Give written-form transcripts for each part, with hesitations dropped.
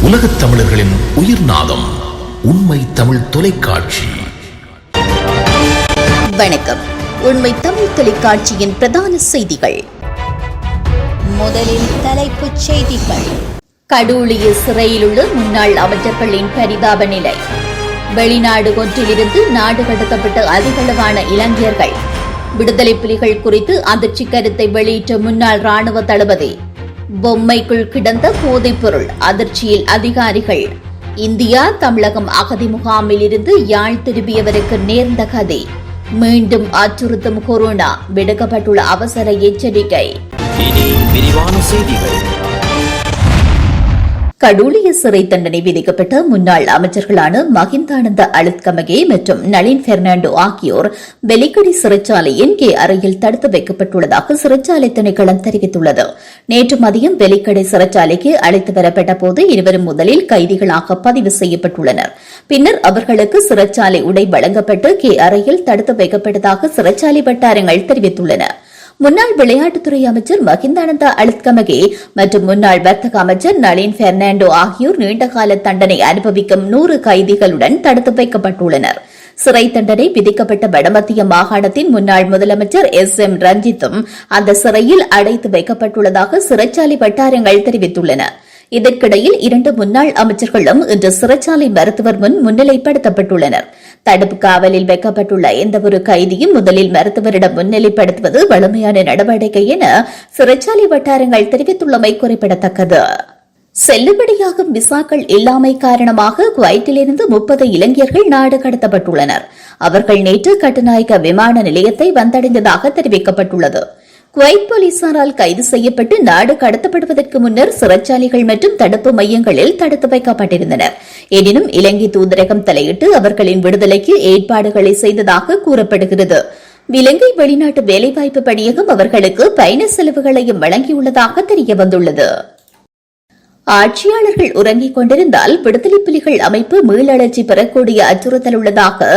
உலகத் தமிழர்களின் உயிர்நாதம் உண்மை தமிழ் தொலைக்காட்சி. வணக்கம். உண்மை தமிழ் தொலைக்காட்சியின் பிரதான செய்திகள். முதலில் தலைப்புச் செய்திகள். கடூழிய சிறையில் உள்ள முன்னாள் அமைச்சர்களின் பரிதாப நிலை. வெளிநாடு ஒன்றிலிருந்து நாடு கடத்தப்பட்ட அதிகளவான இளைஞர்கள். விடுதலை புலிகள் குறித்து அதிர்ச்சி கருத்தை வெளியிட்ட முன்னாள் ராணுவ தளபதி. பொம்மைக்குள் கிடந்த போதைப் பொருள், அதிர்ச்சியில் அதிகாரிகள். இந்தியா தமிழகம் அகதி முகாமில் இருந்து யாழ் திரும்பியவருக்கு நேர்ந்த கதை. மீண்டும் அச்சுறுத்தும் கொரோனா, விடுக்கப்பட்டுள்ள அவசர எச்சரிக்கை. இனி விரிவான செய்திகள். கடூழிய சிறை தண்டனை விதிக்கப்பட்ட முன்னாள் அமைச்சர்களான மஹிந்தானந்த அழுத்கமகே மற்றும் நளின் பெர்னாண்டோ ஆகியோர் வெலிக்கடை சிறைச்சாலையின் அறையில் தடுத்து வைக்கப்பட்டுள்ளதாக சிறைச்சாலை திணைக்களம் தெரிவித்துள்ளது. நேற்று மதியம் வெலிக்கடை சிறைச்சாலைக்கு அழைத்து வரப்பட்ட போது இருவரும் முதலில் கைதிகளாக பதிவு செய்யப்பட்டுள்ளனர். பின்னர் அவர்களுக்கு சிறைச்சாலை உடை வழங்கப்பட்டு அறையில் தடுத்து வைக்கப்பட்டதாக சிறைச்சாலை வட்டாரங்கள் தெரிவித்துள்ளன. முன்னாள் விளையாட்டுத்துறை அமைச்சர் மஹிந்தானந்த அழுத்கமகே மற்றும் முன்னாள் வர்த்தக அமைச்சர் நளின் பெர்னாண்டோ ஆகியோர் நீண்டகால தண்டனை அனுபவிக்கும் 100 கைதிகளுடன் தடுத்து வைக்கப்பட்டுள்ளனர். சிறை தண்டனை விதிக்கப்பட்ட வடமத்திய மாகாணத்தின் முன்னாள் முதலமைச்சர் SM ரஞ்சித்தும் அந்த சிறையில் அடைத்து வைக்கப்பட்டுள்ளதாக சிறைச்சாலை வட்டாரங்கள் தெரிவித்துள்ளன. இதற்கிடையில் 2 முன்னாள் அமைச்சர்களும் இன்று சிறைச்சாலை மருத்துவர் முன் முன்னிலைப்படுத்தப்பட்டுள்ளனர். தடுப்பு காவலில் வைக்கப்பட்டுள்ள எந்தவொரு கைதியும் முதலில் மருத்துவரிடம் முன்னிலைப்படுத்துவது வழமையான நடவடிக்கை என சிறைச்சாலை வட்டாரங்கள் தெரிவித்துள்ளமை குறிப்பிடத்தக்கது. செல்லுபடியாகும் விசாக்கள் இல்லாமை காரணமாக குவைத்திலிருந்து 30 இளைஞர்கள் நாடு கடத்தப்பட்டுள்ளனர். அவர்கள் நேற்று கட்டுநாயக்க விமான நிலையத்தை வந்தடைந்ததாக தெரிவிக்கப்பட்டுள்ளது. குவைத் போலீசாரால் கைது செய்யப்பட்டு நாடு கடத்தப்படுவதற்கு முன்னர் சிறைச்சாலைகள் மற்றும் தடுப்பு மையங்களில் தடுத்து வைக்கப்பட்டிருந்தனர். எனினும் இலங்கை தூதரகம் தலையிட்டு அவர்களின் விடுதலைக்கு ஏற்பாடுகளை செய்ததாக கூறப்படுகிறது. இலங்கை வெளிநாட்டு வேலைவாய்ப்பு பணியகம் அவர்களுக்கு பயண செலவுகளையும் வழங்கியுள்ளதாக தெரியவந்துள்ளது. ஆட்சியாளர்கள் உறங்கிக் கொண்டிருந்தால் விடுதலை புலிகள் அமைப்பு மீளெழுச்சி பெறக்கூடிய அச்சுறுத்தல் உள்ளதாக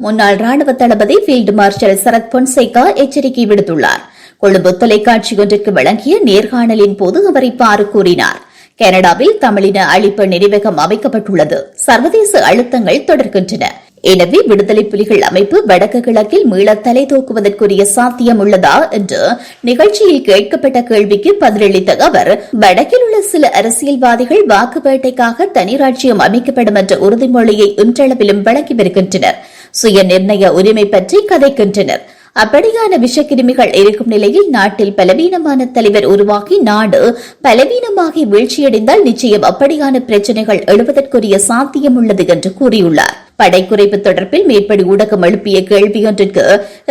முன்னாள் ராணுவ தளபதி பீல்டு மார்ஷல் சரத் பொன்சேகா எச்சரிக்கை விடுத்துள்ளார். கொழும்பு தொலைக்காட்சி ஒன்றிற்கு வழங்கிய நேர்காணலின் போது அவர் இவ்வாறு கூறினார். கனடாவில் தமிழின அழிப்பு நினைவகம் அமைக்கப்பட்டுள்ளது. சர்வதேச அழுத்தங்கள் தொடர்கின்றன. எனவே விடுதலை புலிகள் அமைப்பு வடக்கு கிழக்கில் மீள தலை தூக்குவதற்குரிய சாத்தியம் உள்ளதா என்று நிகழ்ச்சியில் கேட்கப்பட்ட கேள்விக்கு பதிலளித்த அவர், வடக்கில் உள்ள சில அரசியல்வாதிகள் வாக்கு வேட்டைக்காக தனி ராஜ்யம் அமைக்கப்படும் என்ற உறுதிமொழியை இன்றளவிலும் வழங்கி வருகின்றனர். சுய நிர்ணய உரிமை பற்றி கதைக்கின்றனர். அப்படியான விஷக்கிருமிகள் இருக்கும் நிலையில் நாட்டில் பலவீனமான தலைவர் உருவாகி நாடு பலவீனமாகி வீழ்ச்சியடைந்தால் நிச்சயம் அப்படியான பிரச்சினைகள் எழுவதற்குரிய சாத்தியம் உள்ளது என்று கூறியுள்ளார். படைக்குறைப்பு தொடர்பில் மேற்படி ஊடகம் எழுப்பிய கேள்வியொன்றிற்கு,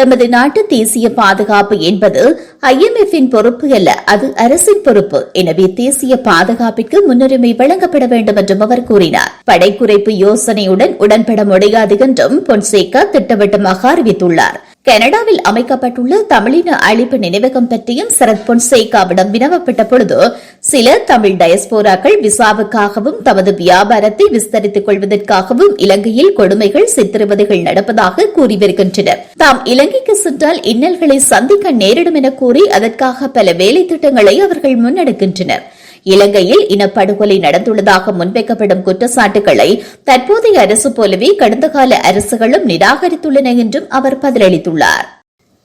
எமது நாட்டு தேசிய பாதுகாப்பு என்பது IMF-இன் பொறுப்பு அல்ல, அது அரசின் பொறுப்பு. எனவே தேசிய பாதுகாப்பிற்கு முன்னுரிமை வழங்கப்பட வேண்டும் என்றும் அவர் கூறினார். படைக்குறைப்பு யோசனையுடன் உடன்பட முடியாது என்றும் பொன்சேகா திட்டவட்டமாக அறிவித்துள்ளார். கனடாவில் அமைக்கப்பட்டுள்ள தமிழின அழிப்பு நினைவகம் பற்றியும் சரத் பொன்சேகாவிடம் வினவப்பட்ட பொழுது, சில தமிழ் டயஸ்போராக்கள் விசாவுக்காகவும் தமது வியாபாரத்தை விஸ்தரித்துக் கொள்வதற்காகவும் இலங்கையில் கொடுமைகள் சித்திரவதைகள் நடப்பதாக கூறி வருகின்றனர். தாம் இலங்கைக்கு சென்றால் இன்னல்களை சந்திக்க நேரிடும் என கூறி அதற்காக பல வேலை திட்டங்களை அவர்கள் முன்னெடுக்கின்றனர். இலங்கையில் இனப்படுகொலை நடந்துள்ளதாக முன்வைக்கப்படும் குற்றச்சாட்டுகளை தற்போதைய அரசு போலவே கடந்த கால அரசுகளும் நிராகரித்துள்ளன என்றும் அவர் பதிலளித்துள்ளார்.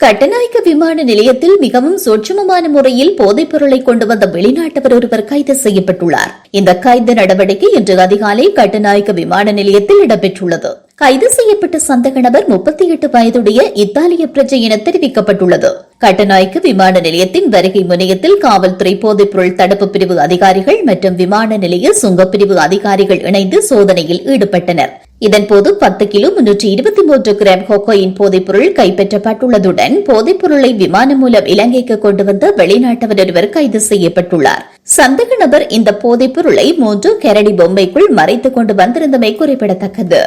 கட்டுநாயக்க விமான நிலையத்தில் மிகவும் சூட்சுமமான முறையில் போதைப் பொருளை கொண்டு வந்த வெளிநாட்டவர் ஒருவர் கைது செய்யப்பட்டுள்ளார். இந்த கைது நடவடிக்கை இன்று அதிகாலை கட்டுநாயக்க விமான நிலையத்தில் இடம்பெற்றுள்ளது. கைது செய்யப்பட்ட சந்தேக நபர் 38 வயதுடைய இத்தாலிய பிரஜை என தெரிவிக்கப்பட்டுள்ளது. கட்டுநாயக்க விமான நிலையத்தின் வருகை முனையத்தில் காவல்துறை போதைப்பொருள் தடுப்பு பிரிவு அதிகாரிகள் மற்றும் விமான நிலைய சுங்கப்பிரிவு அதிகாரிகள் இணைந்து சோதனையில் ஈடுபட்டனர். இதன்போது 10 கிலோ 323 கிராம் கொக்கையின் போதைப்பொருள் கைப்பற்றப்பட்டுள்ளதுடன் போதைப்பொருளை விமானம் மூலம் இலங்கைக்கு கொண்டு வந்த வெளிநாட்டவர் ஒருவர் கைது செய்யப்பட்டுள்ளார். சந்தேக நபர் இந்த போதைப்பொருளை 3 கரடி பொம்மைக்குள் மறைத்துக் கொண்டு வந்திருந்தமை குறிப்பிடத்தக்கது.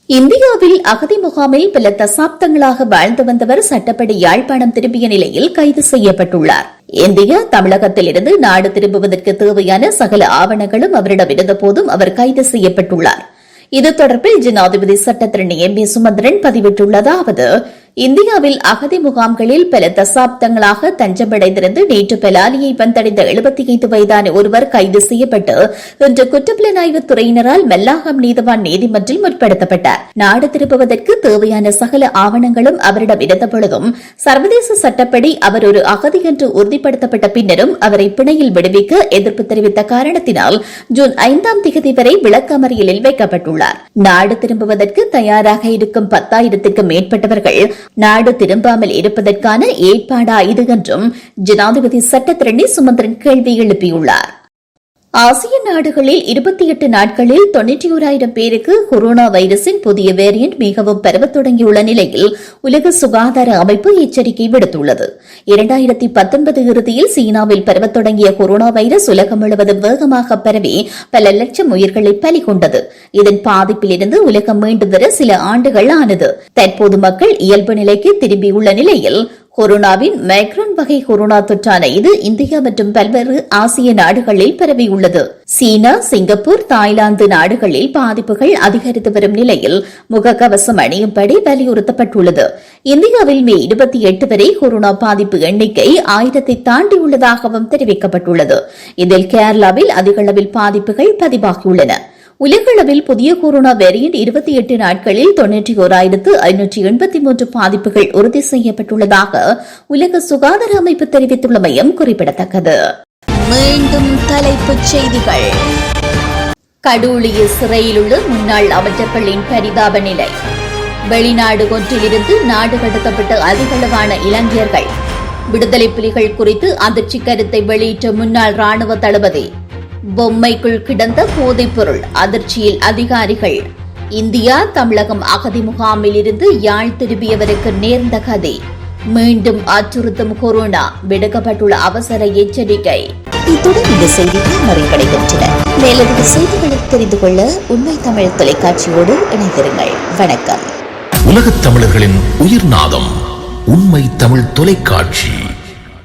இந்தியாவில் அகதி முகாமில் பல தசாப்தங்களாக வாழ்ந்து வந்தவர் சட்டப்படி யாழ்ப்பாணம் திரும்பிய நிலையில் கைது செய்யப்பட்டுள்ளார். இந்தியா தமிழகத்திலிருந்து நாடு திரும்புவதற்கு தேவையான சகல ஆவணங்களும் அவரிடம் இருந்தபோதும் அவர் கைது செய்யப்பட்டுள்ளார். இது தொடர்பில் ஜனாதிபதி சட்டத்திரணி M.A. சுமந்திரன் பதிவிட்டுள்ளதாவது, இந்தியாவில் அகதி முகாம்களில் பல தசாப்தங்களாக தஞ்சமடைந்திருந்து நேற்று பெலாலியை வந்தடைந்த 75 வயதான ஒருவர் கைது செய்யப்பட்டு இன்று குற்றப்புலனாய்வுத் துறையினரால் மெல்லாகம் நீதவான் நீதிமன்றில் முற்படுத்தப்பட்டார். நாடு திரும்புவதற்கு தேவையான சகல ஆவணங்களும் அவரிடம் இருந்தபொழுதும் சர்வதேச சட்டப்படி அவர் ஒரு அகதி என்று உறுதிப்படுத்தப்பட்ட பின்னரும் அவரை பிணையில் விடுவிக்க எதிர்ப்பு தெரிவித்த காரணத்தினால் ஜூன் 5ஆம் தேதி வரை விளக்கமறியலில் வைக்கப்பட்டுள்ளார். நாடு திரும்புவதற்கு தயாராக இருக்கும் 10,000க்கும் மேற்பட்டவர்கள் நாடு திரும்பாமல் இருப்பதற்கான ஏற்பாடா இது என்றும் ஜனாதிபதி சட்டத்திரணி சுமந்திரன் கேள்வி எழுப்பியுள்ளார். ஆசிய நாடுகளில் 28 நாட்களில் 91,000 பேருக்கு கொரோனா வைரஸின் புதிய வேரியன்ட் மிகவும் பரவத் தொடங்கியுள்ள நிலையில் உலக சுகாதார அமைப்பு எச்சரிக்கை விடுத்துள்ளது. 2019 இறுதியில் சீனாவில் பரவத் தொடங்கிய கொரோனா வைரஸ் உலகம் முழுவதும் வேகமாக பரவி பல லட்சம் உயிர்களை பலி கொண்டது. இதன் பாதிப்பிலிருந்து உலகம் மீண்டு வர சில ஆண்டுகள் ஆனது. தற்போது மக்கள் இயல்பு நிலைக்கு திரும்பியுள்ள நிலையில் கொரோனாவின் மைக்ரோன் வகை கொரோனா தொற்றான இது இந்தியா மற்றும் பல்வேறு ஆசிய நாடுகளில் பரவியுள்ளது. சீனா, சிங்கப்பூர், தாய்லாந்து நாடுகளில் பாதிப்புகள் அதிகரித்து வரும் நிலையில் முகக்கவசம் அணியும்படி வலியுறுத்தப்பட்டுள்ளது. இந்தியாவில் மே 28 வரை கொரோனா பாதிப்பு எண்ணிக்கை 1000 தாண்டியுள்ளதாகவும் தெரிவிக்கப்பட்டுள்ளது. இதில் கேரளாவில் அதிகளவில் பாதிப்புகள் பதிவாகியுள்ளன. உலகளவில் புதிய கொரோனா வேரியன்ட் 28 நாட்களில் 91,583 பாதிப்புகள் உறுதி செய்யப்பட்டுள்ளதாக உலக சுகாதார அமைப்பு தெரிவித்துள்ளமையும் குறிப்பிடத்தக்கது. மீண்டும் தலைப்புச் செய்திகள். கடூழிய சிறையில் உள்ள முன்னாள் அமைச்சர்களின் பரிதாப நிலை. வெளிநாடு ஒன்றிலிருந்து நாடு கடத்தப்பட்ட அதிகளவான இளைஞர்கள். விடுதலை புலிகள் குறித்து அதிர்ச்சி கருத்தை வெளியிட்ட முன்னாள் ராணுவ தளபதி. பொம்மைக்குள் கிடந்த போதைப் பொருள் அதிர்ச்சியில் அதிகாரிகள். இந்தியா தமிழகம் அகதி முகாமில் இருந்து யாழ் திரும்பியவருக்கு நேர்ந்த கதை. மீண்டும் அச்சுறுத்தும் கொரோனா, விடுக்கப்பட்டுள்ள அவசர எச்சரிக்கை. இத்துடன் இந்த செய்திகள் நிறைவடைகின்றன. மேலதிக செய்திகளை தெரிந்து கொள்ள உண்மை தமிழ் தொலைக்காட்சியோடு இணைந்திருங்கள். வணக்கம். உலகத் தமிழர்களின் உயிர்நாதம் உண்மை தமிழ் தொலைக்காட்சி.